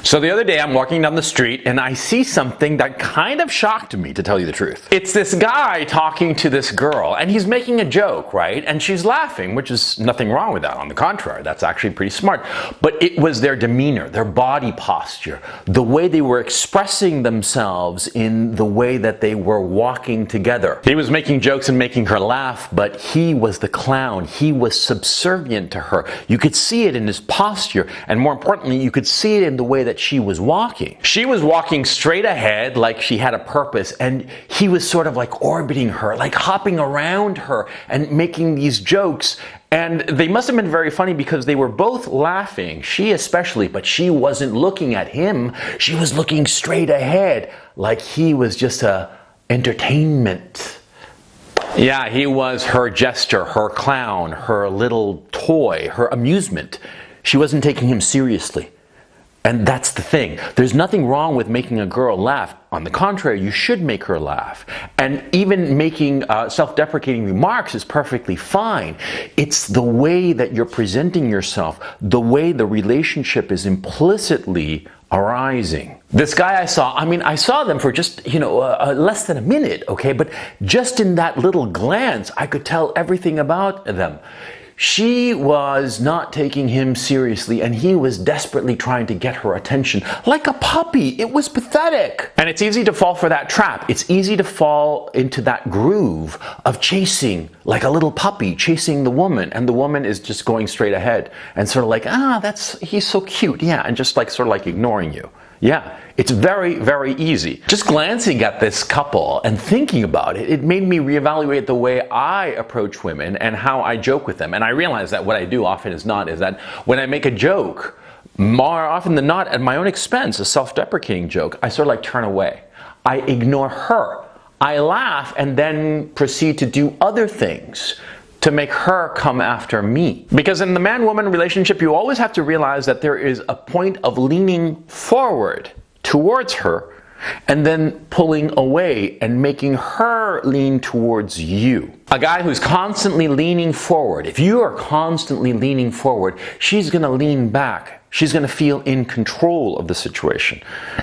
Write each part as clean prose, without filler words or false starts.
So the other day I'm walking down the street and I see something that kind of shocked me, to tell you the truth. It's this guy talking to this girl and he's making a joke, right? And she's laughing, which is nothing wrong with that. On the contrary, that's actually pretty smart. But it was their demeanor, their body posture, the way they were expressing themselves in the way that they were walking together. He was making jokes and making her laugh, but he was the clown. He was subservient to her. You could see it in his posture, and more importantly, you could see it in the way that she was walking. She was walking straight ahead like she had a purpose, and he was sort of like orbiting her, like hopping around her and making these jokes. And they must have been very funny because they were both laughing, she especially, but she wasn't looking at him. She was looking straight ahead like he was just a entertainment. Yeah, he was her jester, her clown, her little toy, her amusement. She wasn't taking him seriously. And that's the thing. There's nothing wrong with making a girl laugh. On the contrary, you should make her laugh. And even making self-deprecating remarks is perfectly fine. It's the way that you're presenting yourself, the way the relationship is implicitly arising. This guy I saw them for just, less than a minute, okay? But just in that little glance, I could tell everything about them. She was not taking him seriously, and he was desperately trying to get her attention. Like a puppy. It was pathetic. And it's easy to fall for that trap. It's easy to fall into that groove of chasing, like a little puppy, chasing the woman, and the woman is just going straight ahead and sort of like, he's so cute, yeah, and just like sort of like ignoring you. Yeah, it's very, very easy. Just glancing at this couple and thinking about it, it made me reevaluate the way I approach women and how I joke with them. And I realize that what I do often is that when I make a joke, more often than not at my own expense, a self-deprecating joke, I sort of like turn away. I ignore her. I laugh and then proceed to do other things to make her come after me. Because in the man-woman relationship, you always have to realize that there is a point of leaning forward towards her and then pulling away and making her lean towards you. A guy who's constantly leaning forward, if you are constantly leaning forward, she's gonna lean back. She's gonna feel in control of the situation.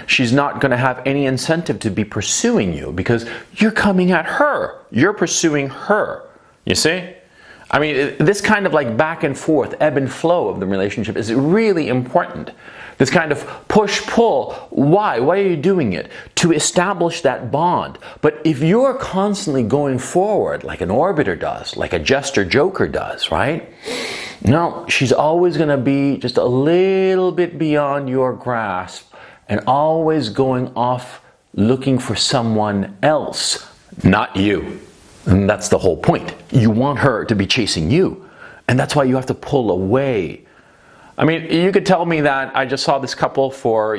She's not gonna have any incentive to be pursuing you because you're coming at her. You're pursuing her. You see? I mean, this kind of like back and forth, ebb and flow of the relationship is really important. This kind of push-pull. Why? Why are you doing it? To establish that bond. But if you're constantly going forward like an orbiter does, like a jester joker does, right? No, she's always going to be just a little bit beyond your grasp and always going off looking for someone else, not you. And that's the whole point. You want her to be chasing you. And that's why you have to pull away. I mean, you could tell me that I just saw this couple for,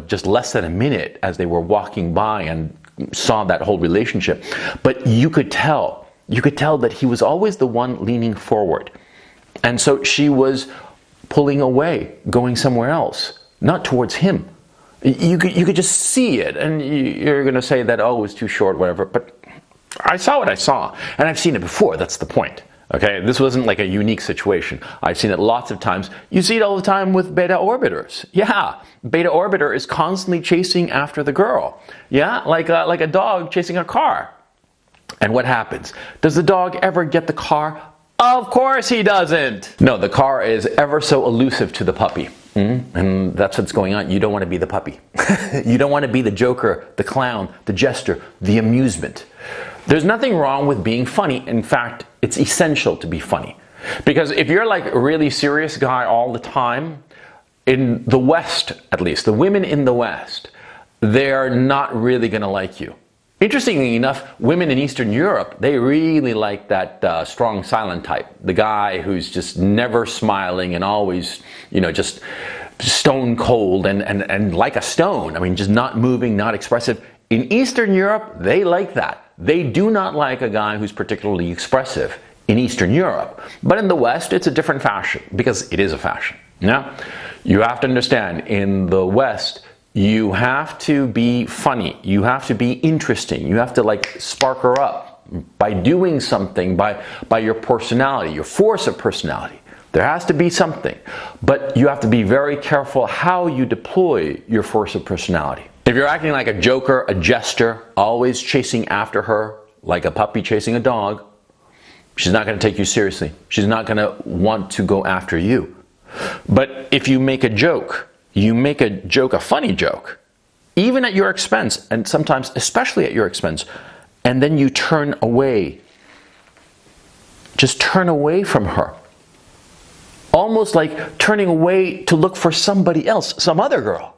just less than a minute as they were walking by and saw that whole relationship. But you could tell that he was always the one leaning forward. And so she was pulling away, going somewhere else, not towards him. You could just see it. And you're going to say that, oh, it was too short, whatever. But I saw what I saw, and I've seen it before. That's the point. Okay, this wasn't like a unique situation. I've seen it lots of times. You see it all the time with beta orbiters. Yeah, beta orbiter is constantly chasing after the girl. Yeah, like a dog chasing a car. And what happens? Does the dog ever get the car? Of course he doesn't. No, the car is ever so elusive to the puppy. And that's what's going on. You don't want to be the puppy. You don't want to be the joker, the clown, the jester, the amusement. There's nothing wrong with being funny. In fact, it's essential to be funny. Because if you're like a really serious guy all the time, in the West at least, the women in the West, they're not really going to like you. Interestingly enough, women in Eastern Europe, they really like that strong silent type. The guy who's just never smiling and always, just stone cold and like a stone. I mean, just not moving, not expressive. In Eastern Europe, they like that. They do not like a guy who's particularly expressive in Eastern Europe. But in the West, it's a different fashion because it is a fashion. Now, you have to understand, in the West, you have to be funny. You have to be interesting. You have to like spark her up by doing something, by your personality, your force of personality. There has to be something, but you have to be very careful how you deploy your force of personality. If you're acting like a joker, a jester, always chasing after her like a puppy chasing a dog, she's not going to take you seriously. She's not going to want to go after you. But if you make a joke, a funny joke, even at your expense, and sometimes especially at your expense, and then you turn away, just turn away from her. Almost like turning away to look for somebody else, some other girl.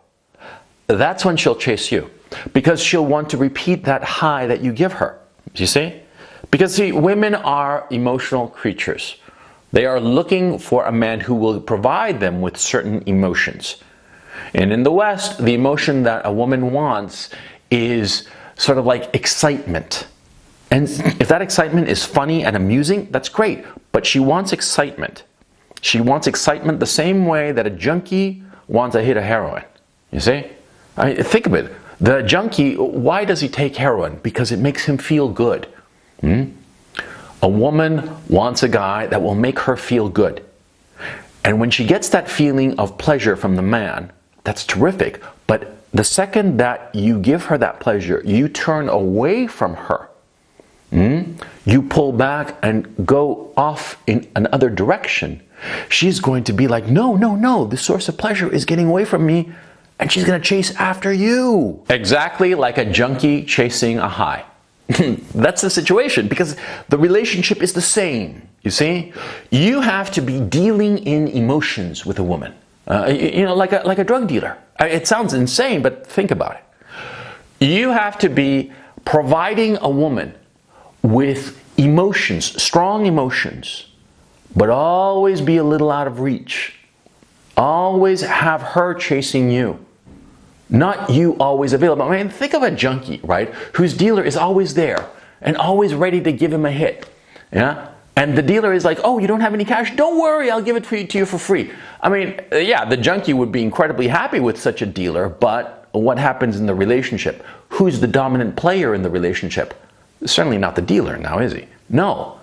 That's when she'll chase you, because she'll want to repeat that high that you give her. You see? Because see, women are emotional creatures. They are looking for a man who will provide them with certain emotions. And in the West, the emotion that a woman wants is sort of like excitement. And if that excitement is funny and amusing, that's great. But she wants excitement. She wants excitement the same way that a junkie wants a hit of heroin. You see? I mean, think of it. The junkie, why does he take heroin? Because it makes him feel good. A woman wants a guy that will make her feel good. And when she gets that feeling of pleasure from the man, that's terrific. But the second that you give her that pleasure, you turn away from her. You pull back and go off in another direction. She's going to be like, no, no, no, the source of pleasure is getting away from me, and she's going to chase after you. Exactly like a junkie chasing a high. That's the situation, because the relationship is the same. You see? You have to be dealing in emotions with a woman. Like a drug dealer. It sounds insane, but think about it. You have to be providing a woman with emotions, strong emotions, but always be a little out of reach. Always have her chasing you, not you always available. I mean, think of a junkie, right, whose dealer is always there and always ready to give him a hit. Yeah? And the dealer is like, oh, you don't have any cash? Don't worry, I'll give it to you for free. I mean, yeah, the junkie would be incredibly happy with such a dealer, but what happens in the relationship? Who's the dominant player in the relationship? Certainly not the dealer now, is he? No.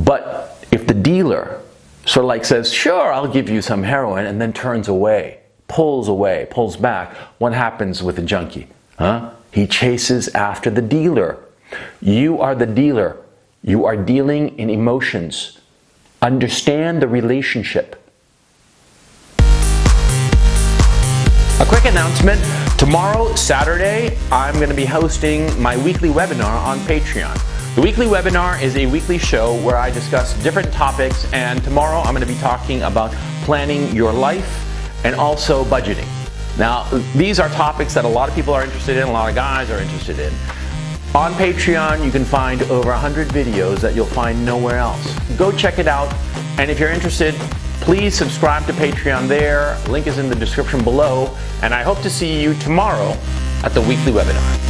But if the dealer sort of like says, sure, I'll give you some heroin, and then turns away, pulls back, what happens with the junkie? He chases after the dealer. You are the dealer. You are dealing in emotions. Understand the relationship. A quick announcement. Tomorrow, Saturday, I'm going to be hosting my weekly webinar on Patreon. The weekly webinar is a weekly show where I discuss different topics, and tomorrow I'm going to be talking about planning your life and also budgeting. Now, these are topics that a lot of people are interested in, a lot of guys are interested in. On Patreon, you can find over 100 videos that you'll find nowhere else. Go check it out, and if you're interested, please subscribe to Patreon there. Link is in the description below, and I hope to see you tomorrow at the weekly webinar.